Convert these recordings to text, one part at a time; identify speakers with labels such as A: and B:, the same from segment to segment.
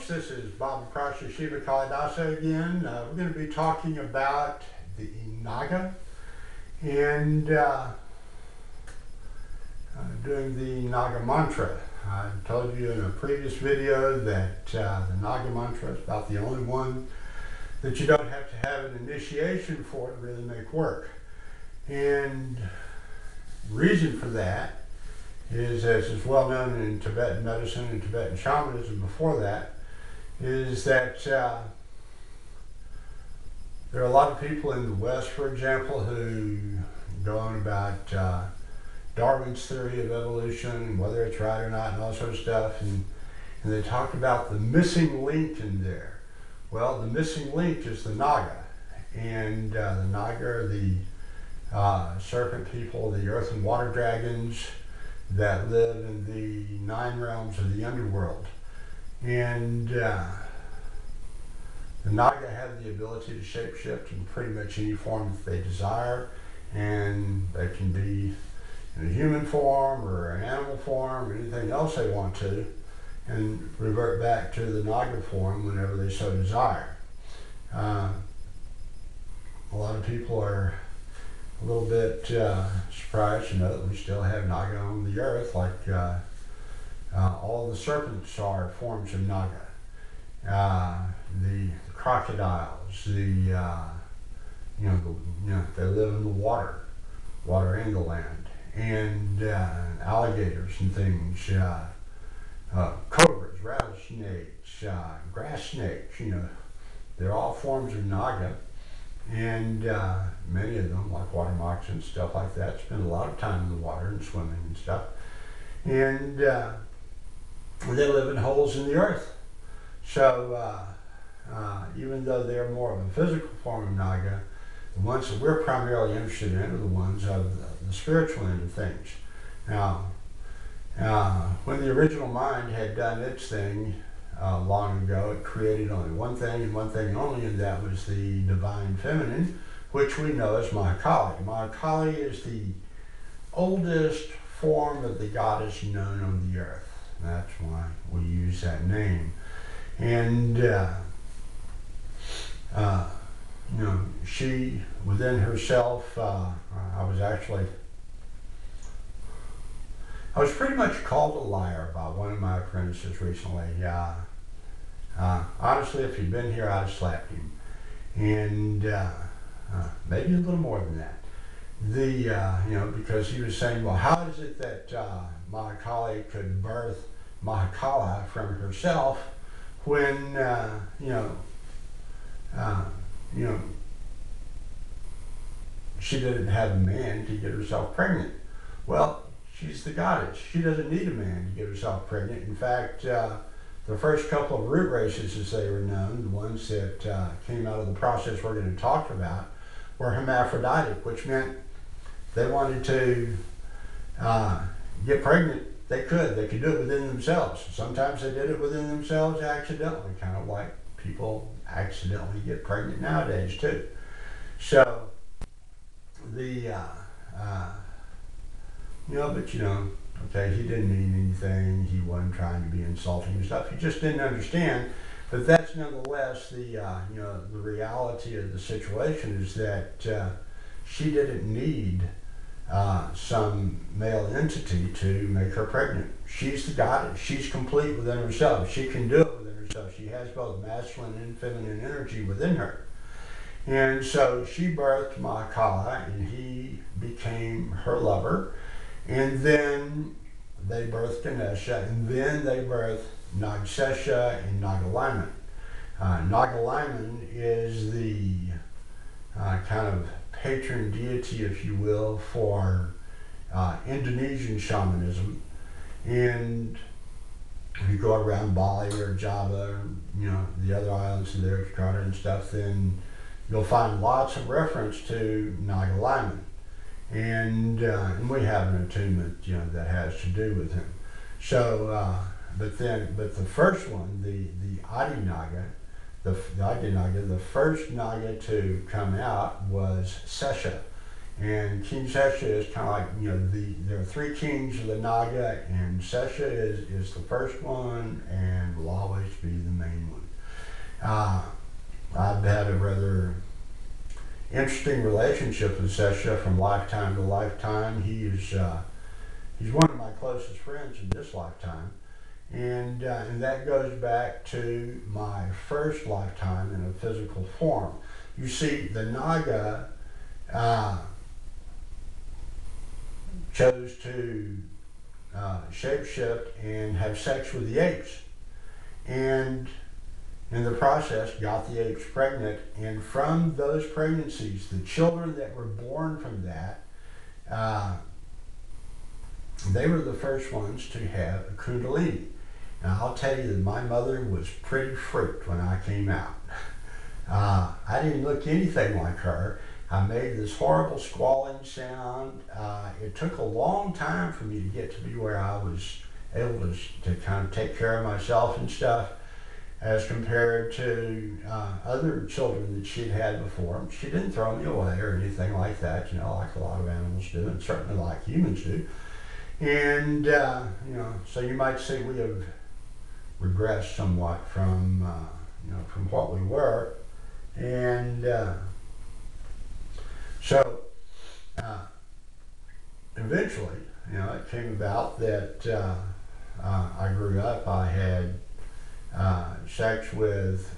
A: This is Bob across the Shiva Kalidasa again. We're going to be talking about the Naga and doing the Naga Mantra. I told you in a previous video that the Naga Mantra is about the only one that you don't have to have an initiation for to really make work. And the reason for that is, as is well known in Tibetan medicine and Tibetan shamanism before that, is that there are a lot of people in the West, for example, who go on about Darwin's theory of evolution and whether it's right or not and all sorts of stuff, and they talk about the missing link in there. Well, the missing link is the Naga, and the Naga are the serpent people, the earth and water dragons that live in the 9 realms of the underworld. And the Naga have the ability to shapeshift in pretty much any form that they desire, and they can be in a human form or an animal form or anything else they want to, and revert back to the Naga form whenever they so desire. A lot of people are a little bit surprised to know that we still have Naga on the earth, like all the serpents are forms of Naga. The crocodiles, they live in the water and the land, and alligators and things, cobras, rattlesnakes, grass snakes. They're all forms of Naga. And many of them, like water moccasins, stuff like that, spend a lot of time in the water and swimming and stuff. And they live in holes in the earth. So even though they're more of a physical form of Naga, the ones that we're primarily interested in are the ones of the spiritual end of things. Now, when the original mind had done its thing, long ago, it created only one thing and one thing only, and that was the divine feminine, which we know as Mahakali. Mahakali is the oldest form of the goddess known on the earth. That's why we use that name. And she within herself, I was pretty much called a liar by one of my apprentices recently. Honestly, if he'd been here, I'd have slapped him. And maybe a little more than that. Because he was saying, well, how is it that Mahakali could birth Mahakala from herself when, she didn't have a man to get herself pregnant? Well, she's the goddess. She doesn't need a man to get herself pregnant. In fact, the first couple of root races, as they were known, the ones that came out of the process we're going to talk about, were hermaphroditic, which meant they wanted to get pregnant. They could do it within themselves. Sometimes they did it within themselves accidentally, kind of like people accidentally get pregnant nowadays too. So okay, he didn't mean anything. He wasn't trying to be insulting and stuff. He just didn't understand. But that's nonetheless the reality of the situation, is that she didn't need some male entity to make her pregnant. She's the goddess. She's complete within herself. She can do it within herself. She has both masculine and feminine energy within her. And so she birthed Mahakala, and he became her lover. And then they birthed Ganesha, and then they birthed Nagsesha and Nagaliman. Nagaliman is the kind of patron deity, if you will, for Indonesian shamanism. And if you go around Bali or Java, the other islands in there, Jakarta and stuff, then you'll find lots of reference to Nagaliman. And we have an attunement, that has to do with him. So, but the first one, the Adi Naga, the first Naga to come out was Sesha, And King Sesha is kind of like, there are three kings of the Naga, and Sesha is the first one and will always be the main one. I've had a rather interesting relationship with Sesha from lifetime to lifetime. He's one of my closest friends in this lifetime, and that goes back to my first lifetime in a physical form. You see, the Naga chose to shapeshift and have sex with the apes, and in the process got the apes pregnant, and from those pregnancies, the children that were born from that, they were the first ones to have a kundalini. Now I'll tell you that my mother was pretty freaked when I came out. I didn't look anything like her. I made this horrible squalling sound. It took a long time for me to get to be where I was able to kind of take care of myself and stuff, as compared to other children that she'd had before. She didn't throw me away or anything like that, like a lot of animals do, and certainly like humans do. And, so you might say we have regressed somewhat from what we were. And so eventually, it came about that I grew up. I had sex with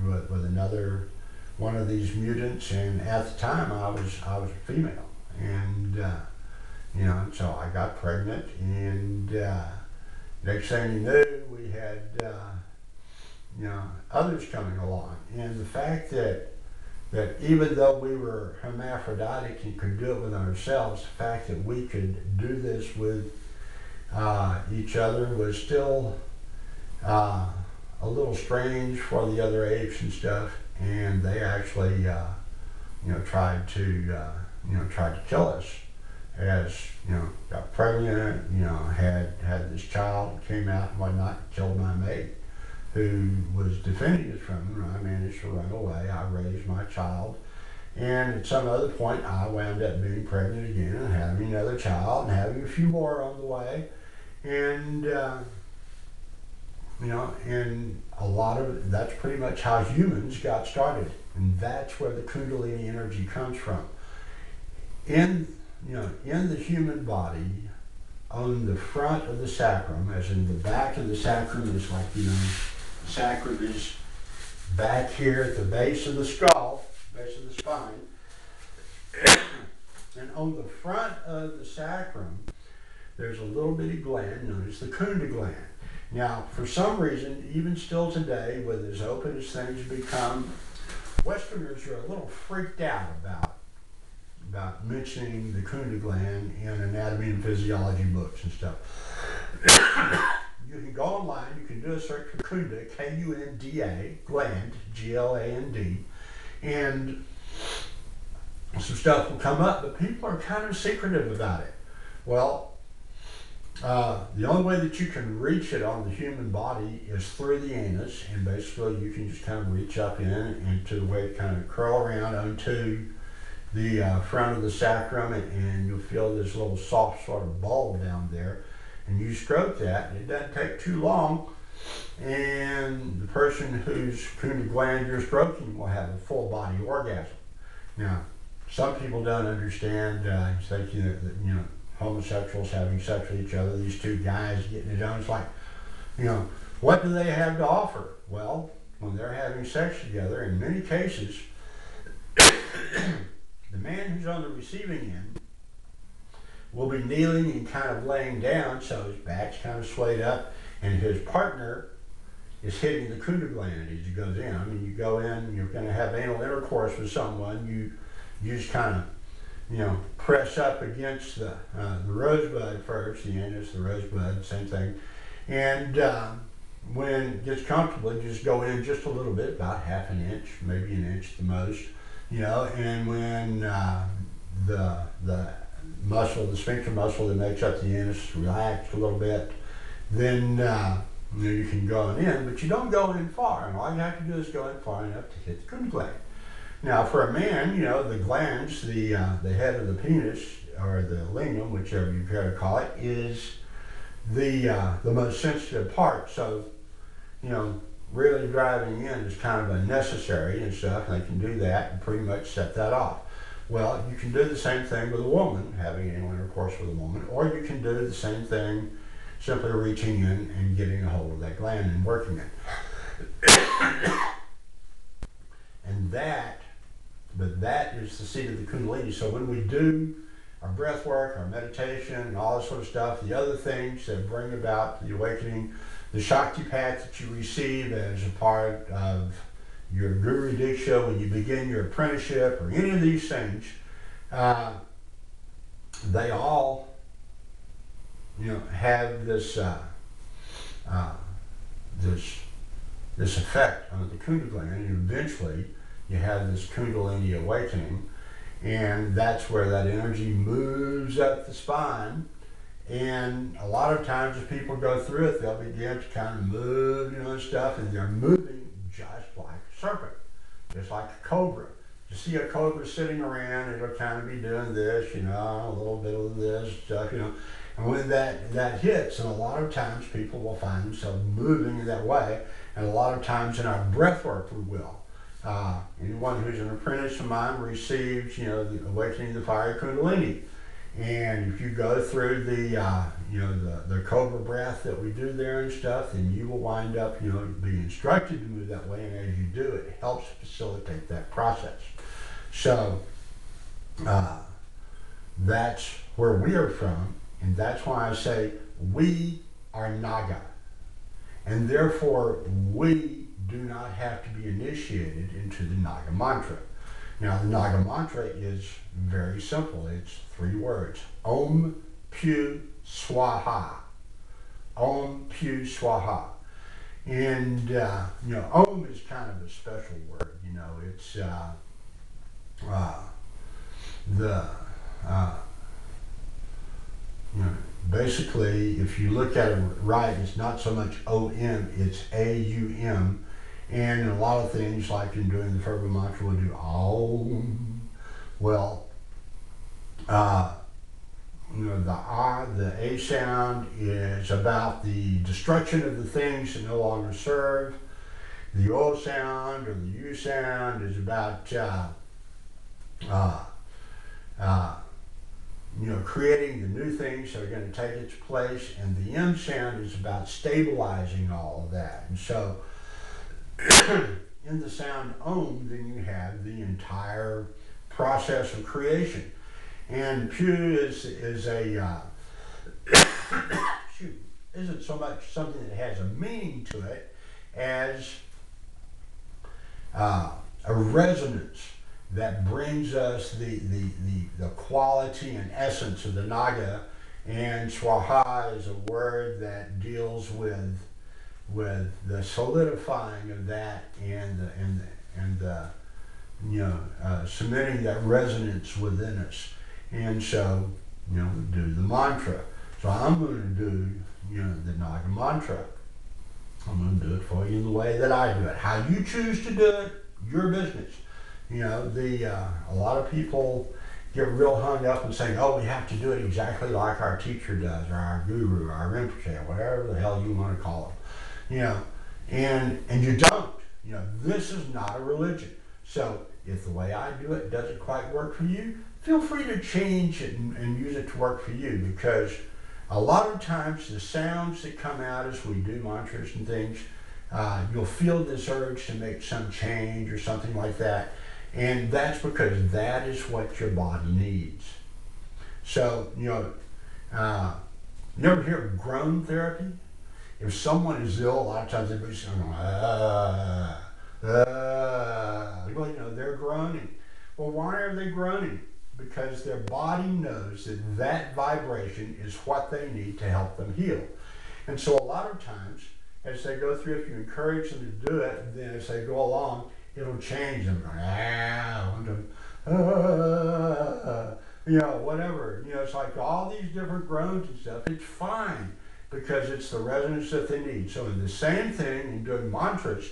A: with another one of these mutants, and at the time I was a female, and so I got pregnant, and next thing you knew, we had others coming along, and the fact that even though we were hermaphroditic and could do it with ourselves, the fact that we could do this with each other was still a little strange for the other apes and stuff, and they actually tried to kill us. As got pregnant, had this child, came out and whatnot, killed my mate, who was defending us from him. I managed to run away. I raised my child, and at some other point, I wound up being pregnant again and having another child and having a few more on the way, and and a lot of that's pretty much how humans got started, and that's where the Kundalini energy comes from. In the human body, on the front of the sacrum, as in the back of the sacrum is like, sacrum is back here at the base of the skull, base of the spine, and on the front of the sacrum, there's a little bitty gland known as the Kunda gland. Now, for some reason, even still today, with as open as things become, Westerners are a little freaked out about mentioning the Kunda gland in anatomy and physiology books and stuff. You can go online, you can do a search for Kunda, K-U-N-D-A, gland, G-L-A-N-D, and some stuff will come up, but people are kind of secretive about it. Well, the only way that you can reach it on the human body is through the anus, and basically you can just kind of reach up in and to the way it kind of curl around onto the front of the sacrum, and you'll feel this little soft sort of ball down there, and you stroke that, and it doesn't take too long, and the person whose Kunda gland you're stroking will have a full body orgasm. Now, some people don't understand, thinking that homosexuals having sex with each other, these two guys getting it on, it's like, what do they have to offer? Well, when they're having sex together, in many cases, the man who's on the receiving end will be kneeling and kind of laying down, so his back's kind of swayed up, and his partner is hitting the Kunda gland as he goes in. I mean, you go in, you're going to have anal intercourse with someone, you just kind of, press up against the rosebud first, the anus, the rosebud, same thing, and when it gets comfortable, you just go in just a little bit, about half an inch, maybe an inch the most. And when the muscle, the sphincter muscle that makes up the anus, relaxed a little bit, then you can go in, but you don't go in far, and all you have to do is go in far enough to hit the Kunda gland. Now, for a man, the glands, the head of the penis, or the lingam, whichever you care to call it, is the most sensitive part. So, you know, really driving in is kind of unnecessary and stuff, and they can do that and pretty much set that off. Well, you can do the same thing with a woman, having anal intercourse with a woman, or you can do the same thing simply reaching in and getting a hold of that gland and working it. And that is the seat of the Kundalini. So when we do our breath work, our meditation, and all this sort of stuff, the other things that bring about the awakening, the Shakti path that you receive as a part of your Guru Diksha when you begin your apprenticeship, or any of these things, they all, have this this effect on the Kundalini, and eventually you have this Kundalini awakening, and that's where that energy moves up the spine. And a lot of times as people go through it, they'll begin to kind of move, and stuff, and they're moving just like a serpent, just like a cobra. You see a cobra sitting around, it'll kind of be doing this, a little bit of this stuff, And when that hits, and a lot of times people will find themselves moving in that way, and a lot of times in our breath work we will. Anyone who's an apprentice of mine receives, the awakening of the fire Kundalini. And if you go through the cobra breath that we do there and stuff, then you will wind up, being instructed to move that way. And as you do, it helps facilitate that process. So that's where we are from, and that's why I say we are Naga, and therefore we do not have to be initiated into the Naga Mantra. Now, the Naga Mantra is very simple. It's 3 words. Om Pu Swaha. Om Pu Swaha. And, Om is kind of a special word. It's basically, if you look at it right, it's not so much O-M, it's A-U-M. And in a lot of things, like in doing the fervor mantra, we'll do Om. Well, the A sound is about the destruction of the things that no longer serve. The O sound, or the U sound, is about creating the new things that are going to take its place, and the M sound is about stabilizing all of that. And so, in the sound Om, then you have the entire process of creation. And Pu is a isn't so much something that has a meaning to it as a resonance that brings us the quality and essence of the Naga. And Swaha is a word that deals with the solidifying of that, and cementing that resonance within us. And so, we do the mantra. So I'm going to do, the Naga Mantra. I'm going to do it for you in the way that I do it. How you choose to do it, your business. A lot of people get real hung up and saying, oh, we have to do it exactly like our teacher does, or our guru, or our rinpoche, whatever the hell you want to call them. And you don't. This is not a religion. So if the way I do it doesn't quite work for you, feel free to change it and use it to work for you, because a lot of times the sounds that come out as we do mantras and things, you'll feel this urge to make some change or something like that. And that's because that is what your body needs. So, you ever hear of groan therapy? If someone is ill, a lot of times they're saying, they're groaning. Well, why are they groaning? Because their body knows that that vibration is what they need to help them heal. And so a lot of times, as they go through, if you encourage them to do it, then as they go along, it'll change them. Whatever. It's like all these different groans and stuff. It's fine, because it's the resonance that they need. So in the same thing in doing mantras,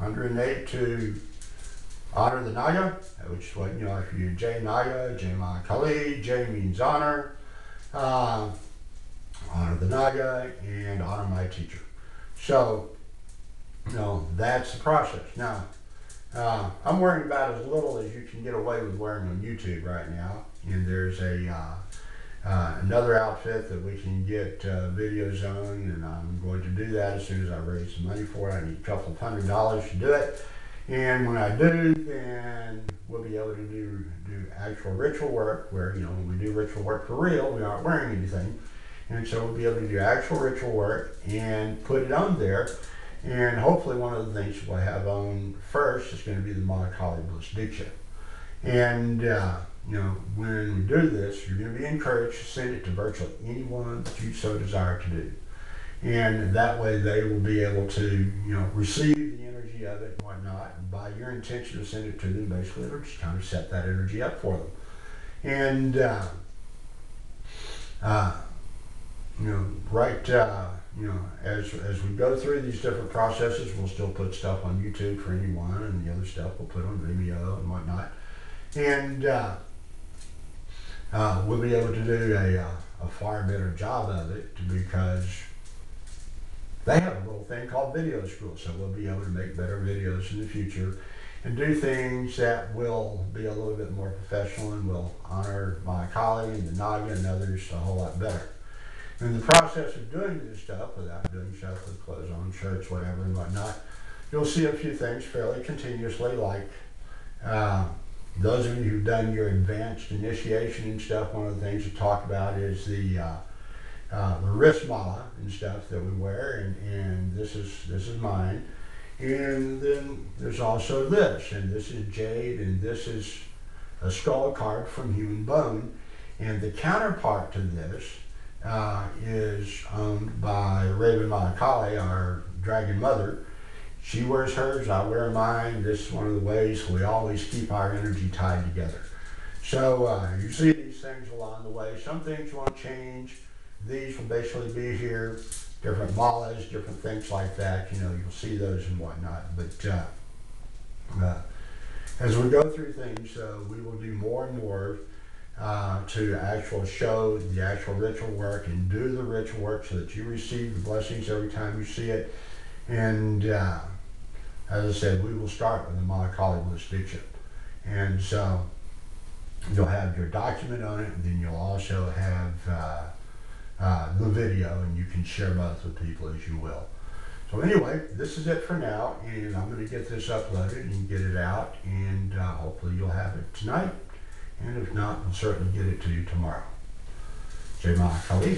A: 108 to honor the Naga, which is what, if you Jai Naga, Jai Ma Kali, Jai means honor, honor the Naga, and honor my teacher. So, that's the process. Now, I'm wearing about as little as you can get away with wearing on YouTube right now, and there's another outfit that we can get videos on, and I'm going to do that as soon as I raise the money for it. I need a couple of $100 to do it, and when I do, then we'll be able to do actual ritual work where, when we do ritual work for real, we aren't wearing anything, and so we'll be able to do actual ritual work and put it on there. And hopefully one of the things we'll have on first is going to be the Mahakali Bliss Diksha. And when we do this, you're going to be encouraged to send it to virtually anyone that you so desire to do. And that way they will be able to, receive the energy of it and whatnot. And by your intention to send it to them, basically it'll just kind of set that energy up for them. And, as we go through these different processes, we'll still put stuff on YouTube for anyone, and the other stuff we'll put on Vimeo and whatnot. And we'll be able to do a far better job of it because they have a little thing called video school, so we'll be able to make better videos in the future and do things that will be a little bit more professional and will honor my colleague and the Naga and others a whole lot better. In the process of doing this stuff, without doing stuff with clothes on, shirts, whatever and whatnot, you'll see a few things fairly continuously, like those of you who've done your advanced initiation and stuff, one of the things to talk about is the wrist mala and stuff that we wear, and this is mine. And then there's also this, and this is jade, and this is a skull carved from human bone. And the counterpart to this is owned by Raven Mahakali, our dragon mother. She wears hers, I wear mine. This is one of the ways we always keep our energy tied together. So you see these things along the way. Some things won't change. These will basically be here. Different malas, different things like that. You'll see those and whatnot. But as we go through things, we will do more and more to actual show the actual ritual work and do the ritual work so that you receive the blessings every time you see it. And as I said, we will start with the Mahakali Bliss Diksha. And so you'll have your document on it, and then you'll also have the video, and you can share both with people as you will. So anyway, this is it for now, and I'm going to get this uploaded and get it out, and hopefully you'll have it tonight. And if not, we'll certainly get it to you tomorrow. Jai Ma Kali.